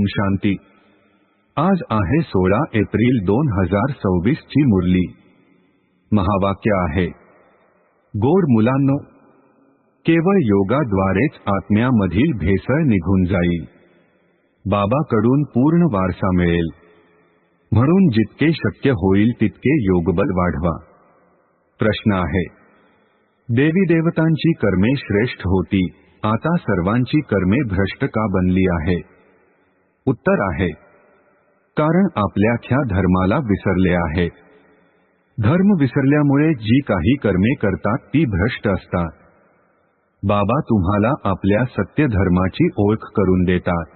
ओम शांती। आज आहे 16 एप्रिल 2026 ची मुरली। महावाक्य आहे, गोड मुलांनो, केवळ योगाद्वारेच आत्म्यामधील भेसळ निघून जाईल। बाबाकडून पूर्ण वारसा मिळेल, म्हणून जितके शक्य होईल तितके योगबल वाढवा। प्रश्न आहे, देवी देवतांची कर्मे श्रेष्ठ होती, आता सर्वांची कर्मे भ्रष्ट का बनली आहे? उत्तर आहे, कारण आपल्या धर्माला विसरले आहे। धर्म विसरल्यामुळे जी काही कर्मे करतात ती भ्रष्ट असतात। बाबा तुम्हाला आपल्या सत्य धर्माची ओळख करून देतात।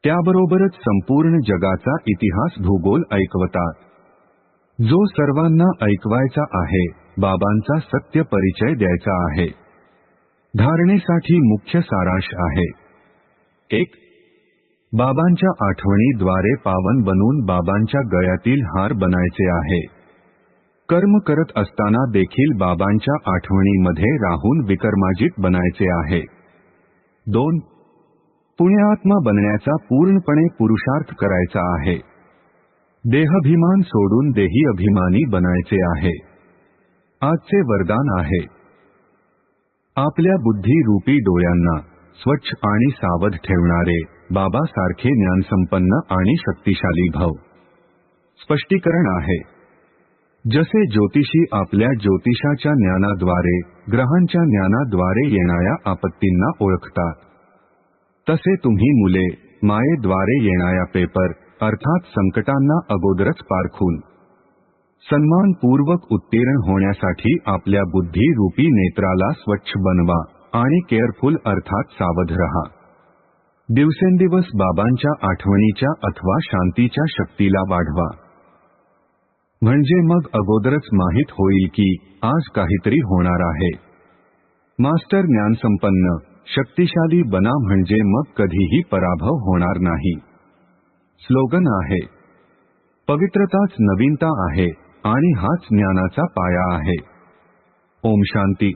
त्याबरोबरच संपूर्ण जगाचा इतिहास भूगोल ऐकवतात। जो सर्वांना ऐकवायचा आहे, बाबांचा सत्य परिचय द्यायचा आहे। धारणेसाठी मुख्य सारांश आहे, 1. बाबांच्या आठवणीद्वारे पावन बनून बाबांच्या गळ्यातील हार बनायचे आहे। कर्म करत असताना देखील बाबांच्या आठवणीमध्ये राहून विकर्माजित बनायचे आहे। 2. पुण्यात्मा बनण्याचा पूर्णपणे पुरुषार्थ करायचा आहे। देहाभिमान सोडून देही अभिमानी बनायचे आहे। आजचे वरदान आहे, आपल्या बुद्धी रूपी डोळ्यांना स्वच्छ आणि सावध ठेवणारे बाबा सारखे ज्ञानसंपन्न आणि शक्तिशाली भव। स्पष्टीकरण आहे, जसे ज्योतिषी आपल्या ज्योतिषाच्या ज्ञानाद्वारे ग्रहांच्या ज्ञानाद्वारे येणाऱ्या आपत्तींना ओळखतात, तसे तुम्ही मुले मायेद्वारे येणाऱ्या पेपर अर्थात संकटांना अगोदरच पारखून सन्मानपूर्वक उत्तीर्ण होण्यासाठी आपल्या बुद्धी रूपी नेत्राला स्वच्छ बनवा आणि केअरफुल अर्थात सावध रहा। दिवसेंदिवस बाबांच्या आठवणीच्या अथवा शांतीच्या शक्तीला वाढवा, म्हणजे मग अगोदरच माहित होईल की आज काहीतरी होणार आहे। मास्टर ज्ञानसंपन्न शक्तिशाली बना, म्हणजे मग कधीही पराभव होणार नाही। स्लोगन आहे, पवित्रताच नवीनता आहे आणि हाच ज्ञानाचा पाया आहे। ओम शांती।